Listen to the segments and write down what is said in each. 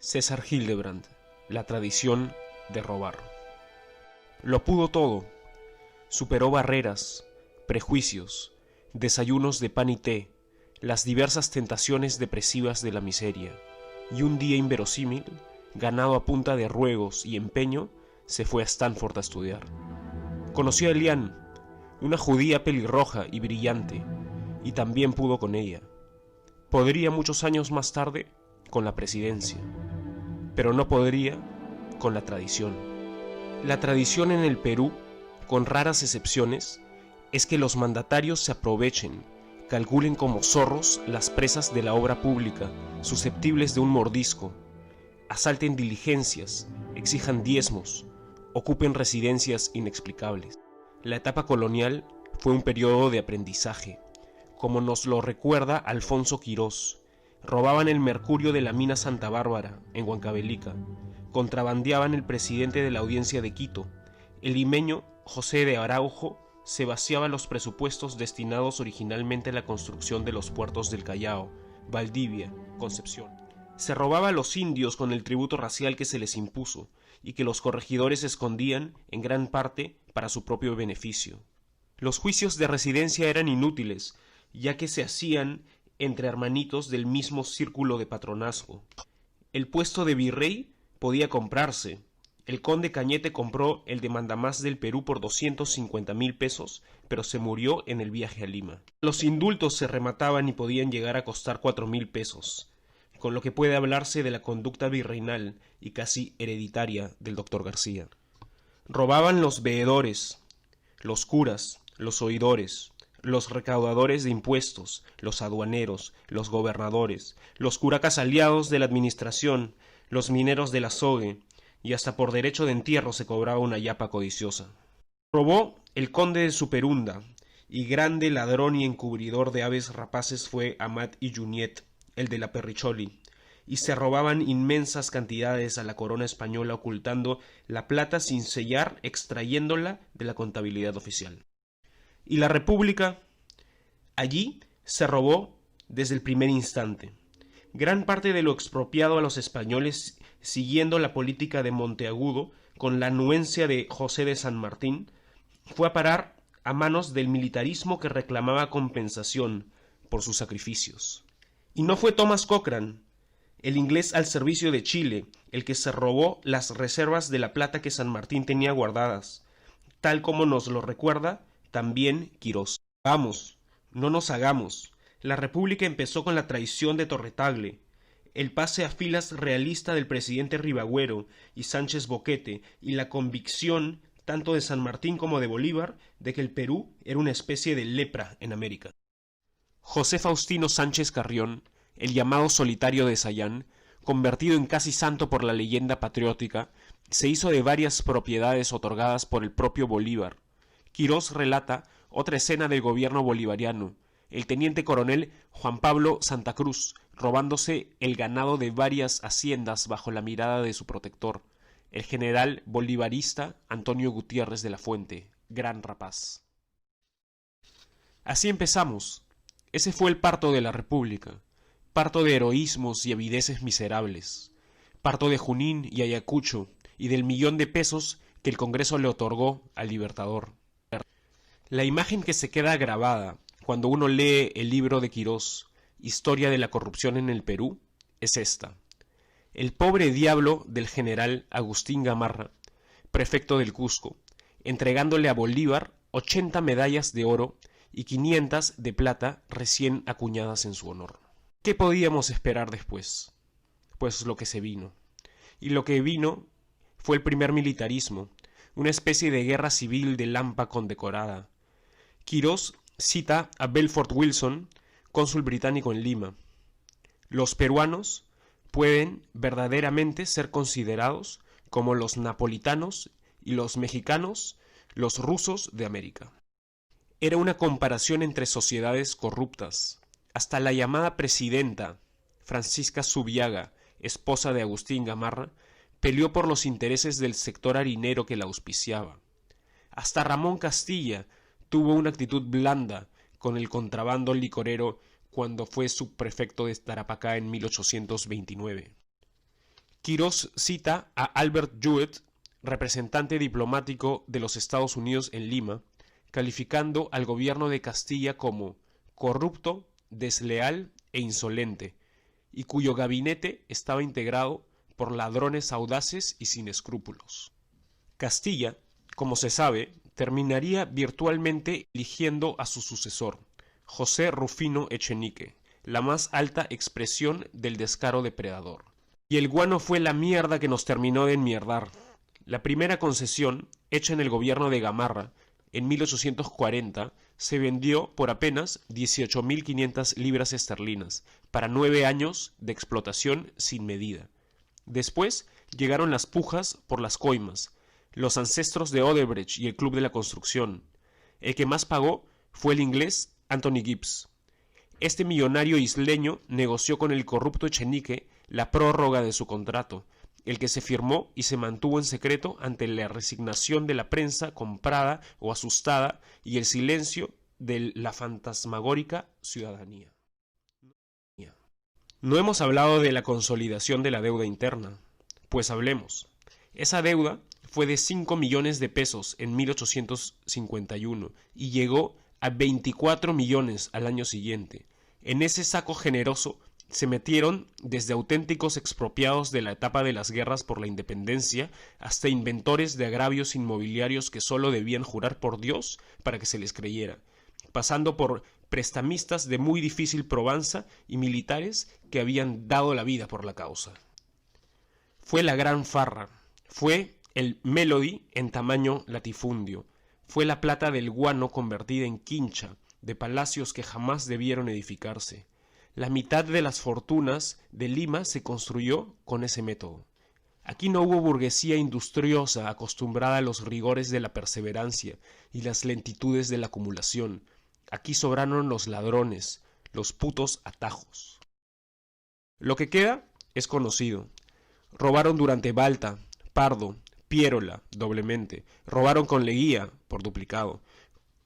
César Hildebrand, la tradición de robar. Lo pudo todo, superó barreras, prejuicios, desayunos de pan y té, las diversas tentaciones depresivas de la miseria, y un día inverosímil, ganado a punta de ruegos y empeño, se fue a Stanford a estudiar. Conoció a Eliane, una judía pelirroja y brillante, y también pudo con ella. Podría muchos años más tarde con la presidencia, pero no podría con la tradición. La tradición en el Perú, con raras excepciones, es que los mandatarios se aprovechen, calculen como zorros las presas de la obra pública, susceptibles de un mordisco, asalten diligencias, exijan diezmos, ocupen residencias inexplicables. La etapa colonial fue un periodo de aprendizaje, como nos lo recuerda Alfonso Quirós. Robaban el mercurio de la mina Santa Bárbara, en Huancavelica, contrabandeaban el presidente de la Audiencia de Quito. El limeño José de Araujo se vaciaba los presupuestos destinados originalmente a la construcción de los puertos del Callao, Valdivia, Concepción. Se robaba a los indios con el tributo racial que se les impuso y que los corregidores escondían en gran parte para su propio beneficio. Los juicios de residencia eran inútiles, ya que se hacían entre hermanitos del mismo círculo de patronazgo. El puesto de virrey podía comprarse. El conde Cañete compró el de mandamás del Perú por 250,000 pesos, pero se murió en el viaje a Lima. Los indultos se remataban y podían llegar a costar 4,000 pesos, con lo que puede hablarse de la conducta virreinal y casi hereditaria del doctor García. Robaban los veedores, los curas, los oidores, los recaudadores de impuestos, los aduaneros, los gobernadores, los curacas aliados de la administración, los mineros del azogue, y hasta por derecho de entierro se cobraba una yapa codiciosa. Robó el conde de Superunda, y grande ladrón y encubridor de aves rapaces fue Amat y Juniet, el de la Perricholi, y se robaban inmensas cantidades a la corona española ocultando la plata sin sellar, extrayéndola de la contabilidad oficial. Y la República, allí se robó desde el primer instante. Gran parte de lo expropiado a los españoles, siguiendo la política de Monteagudo, con la anuencia de José de San Martín, fue a parar a manos del militarismo que reclamaba compensación por sus sacrificios. Y no fue Thomas Cochrane, el inglés al servicio de Chile, el que se robó las reservas de la plata que San Martín tenía guardadas, tal como nos lo recuerda también Quirós. Vamos, no nos hagamos. La República empezó con la traición de Torretagle, el pase a filas realista del presidente Ribagüero y Sánchez Boquete, y la convicción, tanto de San Martín como de Bolívar, de que el Perú era una especie de lepra en América. José Faustino Sánchez Carrión, el llamado solitario de Sayán, convertido en casi santo por la leyenda patriótica, se hizo de varias propiedades otorgadas por el propio Bolívar. Quirós relata otra escena del gobierno bolivariano, el teniente coronel Juan Pablo Santa Cruz, robándose el ganado de varias haciendas bajo la mirada de su protector, el general bolivarista Antonio Gutiérrez de la Fuente, gran rapaz. Así empezamos. Ese fue el parto de la República, parto de heroísmos y avideces miserables, parto de Junín y Ayacucho y del 1,000,000 de pesos que el Congreso le otorgó al Libertador. La imagen que se queda grabada cuando uno lee el libro de Quirós, Historia de la corrupción en el Perú, es esta. El pobre diablo del general Agustín Gamarra, prefecto del Cusco, entregándole a Bolívar 80 medallas de oro y 500 de plata recién acuñadas en su honor. ¿Qué podíamos esperar después? Pues lo que se vino. Y lo que vino fue el primer militarismo, una especie de guerra civil de Lampa condecorada. Quirós cita a Belfort Wilson, cónsul británico en Lima. Los peruanos pueden verdaderamente ser considerados como los napolitanos y los mexicanos, los rusos de América. Era una comparación entre sociedades corruptas. Hasta la llamada presidenta, Francisca Zubiaga, esposa de Agustín Gamarra, peleó por los intereses del sector harinero que la auspiciaba. Hasta Ramón Castilla tuvo una actitud blanda con el contrabando licorero cuando fue subprefecto de Tarapacá en 1829. Quirós cita a Albert Jewett, representante diplomático de los Estados Unidos en Lima, calificando al gobierno de Castilla como corrupto, desleal e insolente, y cuyo gabinete estaba integrado por ladrones audaces y sin escrúpulos. Castilla, como se sabe, terminaría virtualmente eligiendo a su sucesor, José Rufino Echenique, la más alta expresión del descaro depredador. Y el guano fue la mierda que nos terminó de enmierdar. La primera concesión, hecha en el gobierno de Gamarra, en 1840, se vendió por apenas 18.500 libras esterlinas, para 9 años de explotación sin medida. Después llegaron las pujas por las coimas, los ancestros de Odebrecht y el Club de la Construcción. El que más pagó fue el inglés Anthony Gibbs. Este millonario isleño negoció con el corrupto Echenique la prórroga de su contrato, el que se firmó y se mantuvo en secreto ante la resignación de la prensa comprada o asustada y el silencio de la fantasmagórica ciudadanía. No hemos hablado de la consolidación de la deuda interna, pues hablemos. Esa deuda fue de 5 millones de pesos en 1851 y llegó a 24 millones al año siguiente. En ese saco generoso se metieron desde auténticos expropiados de la etapa de las guerras por la independencia hasta inventores de agravios inmobiliarios que solo debían jurar por Dios para que se les creyera, pasando por prestamistas de muy difícil probanza y militares que habían dado la vida por la causa. Fue la gran farra, fue el Melody en tamaño latifundio, fue la plata del guano convertida en quincha, de palacios que jamás debieron edificarse. La mitad de las fortunas de Lima se construyó con ese método. Aquí no hubo burguesía industriosa acostumbrada a los rigores de la perseverancia y las lentitudes de la acumulación. Aquí sobraron los ladrones, los putos atajos. Lo que queda es conocido. Robaron durante Balta, Pardo, Piérola, doblemente. Robaron con Leguía, por duplicado.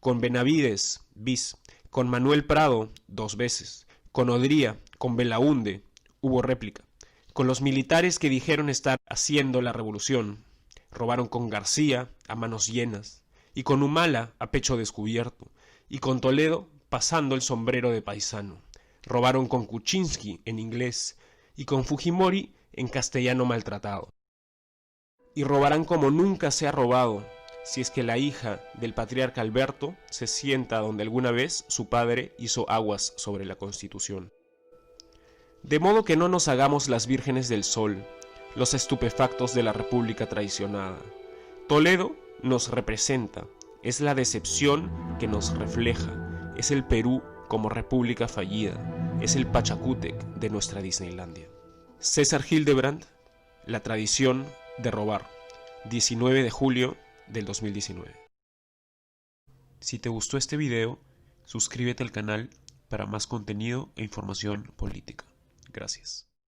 Con Benavides, bis. Con Manuel Prado, 2 veces. Con Odría, con Belaúnde, hubo réplica. Con los militares que dijeron estar haciendo la revolución. Robaron con García, a manos llenas. Y con Humala, a pecho descubierto. Y con Toledo, pasando el sombrero de paisano. Robaron con Kuczynski, en inglés. Y con Fujimori, en castellano maltratado. Y robarán como nunca se ha robado, si es que la hija del patriarca Alberto se sienta donde alguna vez su padre hizo aguas sobre la Constitución. De modo que no nos hagamos las vírgenes del sol, los estupefactos de la república traicionada. Toledo nos representa, es la decepción que nos refleja, es el Perú como república fallida, es el Pachacútec de nuestra Disneylandia. César Hildebrand, La tradición de robar, 19 de julio del 2019. Si te gustó este video, suscríbete al canal para más contenido e información política. Gracias.